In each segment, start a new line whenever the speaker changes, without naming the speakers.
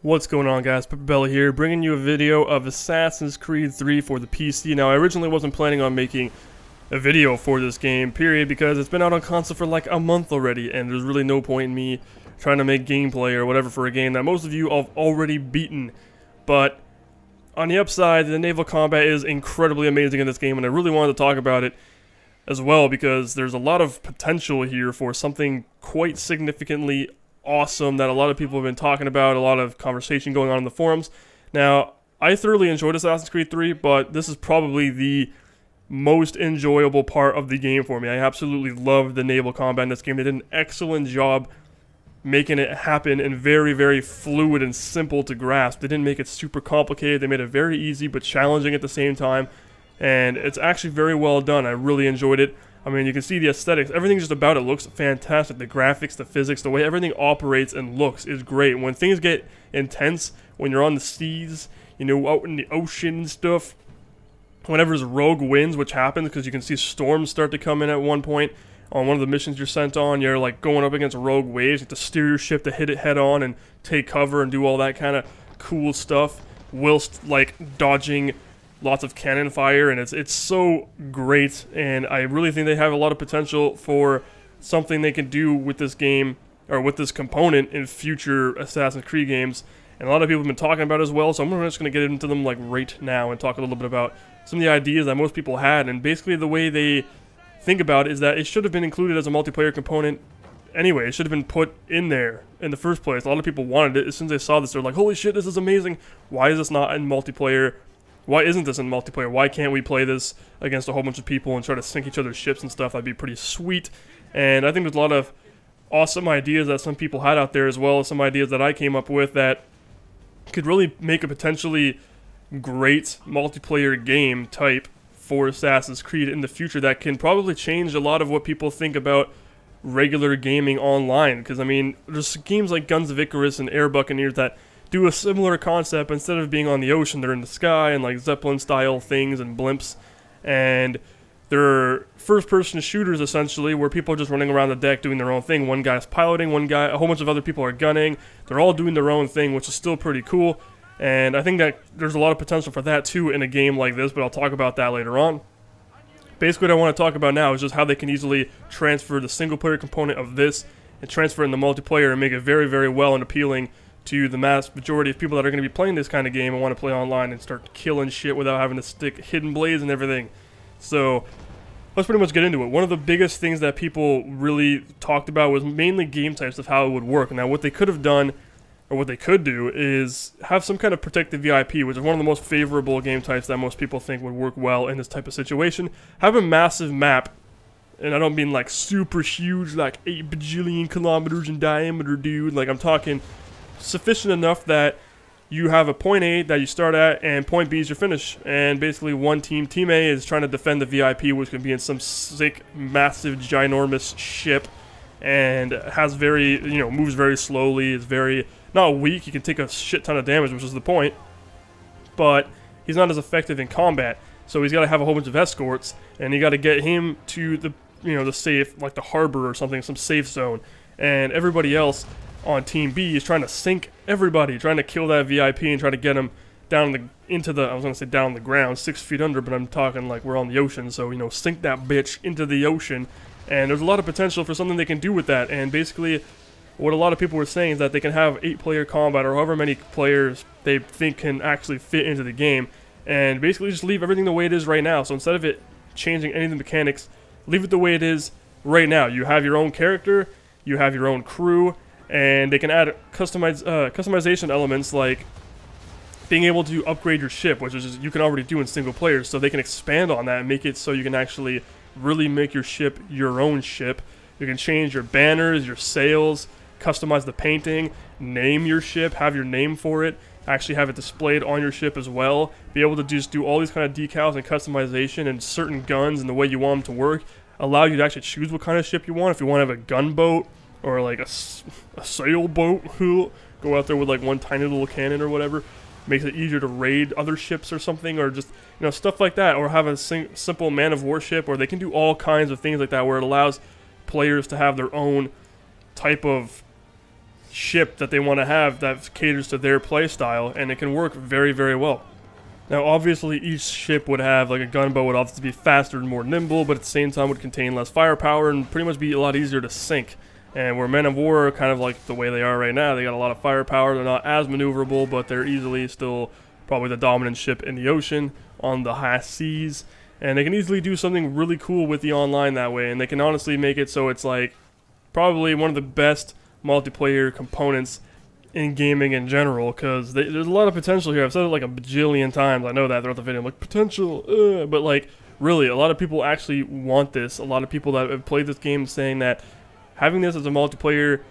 What's going on, guys? PepperBelly here, bringing you a video of Assassin's Creed 3 for the PC. Now, I originally wasn't planning on making a video for this game, period, because it's been out on console for like a month already, and there's really no point in me trying to make gameplay or whatever for a game that most of you have already beaten. But on the upside, the Naval Combat is incredibly amazing in this game, and I really wanted to talk about it as well, because there's a lot of potential here for something quite significantly awesome that a lot of people have been talking about, a lot of conversation going on in the forums. Now, I thoroughly enjoyed Assassin's Creed 3, but this is probably the most enjoyable part of the game for me. I absolutely loved the naval combat in this game. They did an excellent job making it happen and very, very fluid and simple to grasp. They didn't make it super complicated. They made it very easy but challenging at the same time, and it's actually very well done. I really enjoyed it. I mean, you can see the aesthetics. Everything just about it looks fantastic. The graphics, the physics, the way everything operates and looks is great. When things get intense, when you're on the seas, you know, out in the ocean and stuff, whenever there's rogue winds, which happens because you can see storms start to come in at one point on one of the missions you're sent on, you're like going up against rogue waves. You have to steer your ship to hit it head on and take cover and do all that kind of cool stuff whilst like dodging lots of cannon fire, and it's so great, and I really think they have a lot of potential for something they can do with this game, or with this component in future Assassin's Creed games, and a lot of people have been talking about it as well, so I'm just going to get into them like right now and talk a little bit about some of the ideas that most people had, and basically the way they think about it is that it should have been included as a multiplayer component anyway. It should have been put in there in the first place. A lot of people wanted it. As soon as they saw this, they're like, holy shit, this is amazing. Why is this not in multiplayer? Why isn't this in multiplayer? Why can't we play this against a whole bunch of people and try to sink each other's ships and stuff? That'd be pretty sweet. And I think there's a lot of awesome ideas that some people had out there, as well as some ideas that I came up with that could really make a potentially great multiplayer game type for Assassin's Creed in the future that can probably change a lot of what people think about regular gaming online. Because, I mean, there's games like Guns of Icarus and Air Buccaneers that do a similar concept. Instead of being on the ocean, they're in the sky and like Zeppelin style things and blimps, and they're first person shooters essentially, where people are just running around the deck doing their own thing. One guy's piloting, a whole bunch of other people are gunning. They're all doing their own thing, which is still pretty cool, and I think that there's a lot of potential for that too in a game like this, but I'll talk about that later on. Basically what I want to talk about now is just how they can easily transfer the single player component of this and transfer it in the multiplayer and make it very, very well and appealing to the mass majority of people that are going to be playing this kind of game and want to play online and start killing shit without having to stick hidden blades and everything. So let's pretty much get into it. One of the biggest things that people really talked about was mainly game types of how it would work. Now, what they could have done, or what they could do, is have some kind of protected VIP, which is one of the most favorable game types that most people think would work well in this type of situation. Have a massive map, and I don't mean like super huge, like 8 bajillion kilometers in diameter, dude. Like, I'm talking sufficient enough that you have a point A that you start at, and point B is your finish. And basically one team, Team A, is trying to defend the VIP, which can be in some sick, massive, ginormous ship, and has very, you know, moves very slowly, is very, not weak, he can take a shit ton of damage, which is the point, but he's not as effective in combat, so he's got to have a whole bunch of escorts, and you got to get him to the, you know, the safe, like the harbor or something, some safe zone, and everybody else on Team B is trying to sink everybody, trying to kill that VIP and try to get him down into the, I was going to say down the ground, 6 feet under, but I'm talking like we're on the ocean, so, you know, sink that bitch into the ocean. And there's a lot of potential for something they can do with that, and basically what a lot of people were saying is that they can have 8-player combat, or however many players they think can actually fit into the game, and basically just leave everything the way it is right now. So instead of it changing any of the mechanics, leave it the way it is right now. You have your own character, you have your own crew, and they can add customization elements like being able to upgrade your ship, which is you can already do in single player, so they can expand on that and make it so you can actually really make your ship your own ship. You can change your banners, your sails, customize the painting, name your ship, have your name for it, actually have it displayed on your ship as well, be able to just do all these kind of decals and customization, and certain guns and the way you want them to work, allow you to actually choose what kind of ship you want. If you want to have a gunboat, or like a sailboat, go out there with like one tiny little cannon or whatever, makes it easier to raid other ships or something, or just, you know, stuff like that, or have a simple man of war ship, or they can do all kinds of things like that, where it allows players to have their own type of ship that they want to have that caters to their play style, and it can work very, very well. Now, obviously, each ship would have, like, a gunboat would obviously be faster and more nimble, but at the same time would contain less firepower and pretty much be a lot easier to sink. And where men of war are kind of like the way they are right now, they got a lot of firepower, they're not as maneuverable, but they're easily still probably the dominant ship in the ocean, on the high seas, and they can easily do something really cool with the online that way, and they can honestly make it so it's like probably one of the best multiplayer components in gaming in general, because there's a lot of potential here. I've said it like a bajillion times, I know that throughout the video, I'm like, potential, but like, really, a lot of people actually want this. A lot of people that have played this game saying that having this as a multiplayer,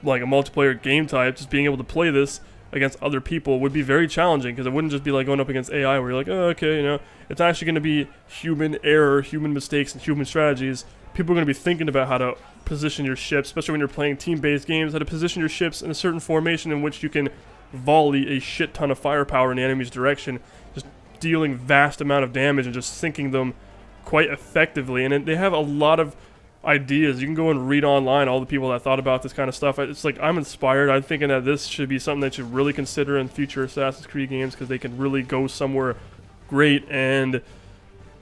like a multiplayer game type, just being able to play this against other people would be very challenging, because it wouldn't just be like going up against AI where you're like, oh, okay, you know, it's actually going to be human error, human mistakes, and human strategies. People are going to be thinking about how to position your ships, especially when you're playing team-based games, how to position your ships in a certain formation in which you can volley a shit ton of firepower in the enemy's direction, just dealing vast amount of damage and just sinking them quite effectively. And they have a lot of ideas. You can go and read online all the people that thought about this kind of stuff. It's like, I'm inspired. I'm thinking that this should be something that you should really consider in future Assassin's Creed games, because they can really go somewhere great and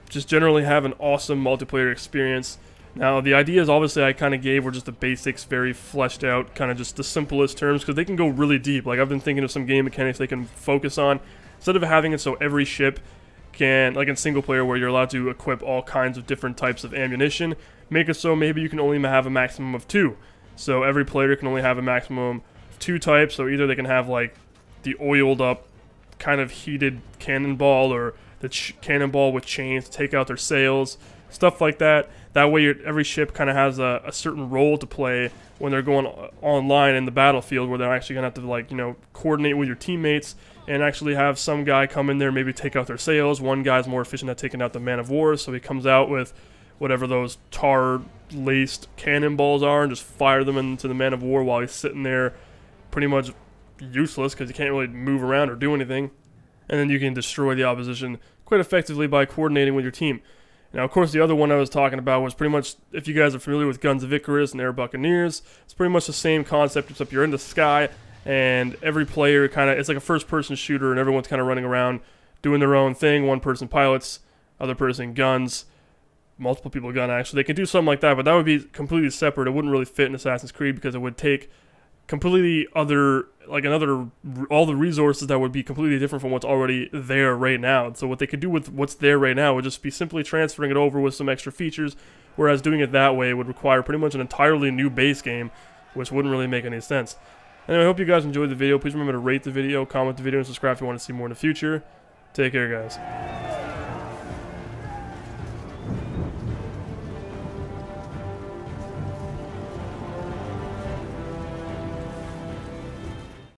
just generally have an awesome multiplayer experience. Now, the ideas obviously I kind of gave were just the basics, very fleshed out, kind of just the simplest terms, because they can go really deep. Like, I've been thinking of some game mechanics they can focus on. Instead of having it so every ship can, like in single player where you're allowed to equip all kinds of different types of ammunition, make it so maybe you can only have a maximum of 2. So every player can only have a maximum of 2 types, so either they can have like the oiled up kind of heated cannonball, or the cannonball with chains to take out their sails, stuff like that. That way every ship kind of has a certain role to play when they're going online in the battlefield, where they're actually going to have to, like, you know, coordinate with your teammates and actually have some guy come in there, maybe take out their sails. One guy's more efficient at taking out the man of war, so he comes out with whatever those tar-laced cannonballs are and just fire them into the man of war while he's sitting there pretty much useless because he can't really move around or do anything. And then you can destroy the opposition quite effectively by coordinating with your team. Now, of course, the other one I was talking about was pretty much, if you guys are familiar with Guns of Icarus and Air Buccaneers, it's pretty much the same concept, except you're in the sky, and every player kind of, it's like a first-person shooter, and everyone's kind of running around doing their own thing. One person pilots, other person guns, multiple people gun, actually. They can do something like that, but that would be completely separate. It wouldn't really fit in Assassin's Creed, because it would take completely other, like all the resources that would be completely different from what's already there right now. So what they could do with what's there right now would just be simply transferring it over with some extra features, whereas doing it that way would require pretty much an entirely new base game, which wouldn't really make any sense. Anyway, I hope you guys enjoyed the video. Please remember to rate the video, comment the video, and subscribe if you want to see more in the future. Take care, guys.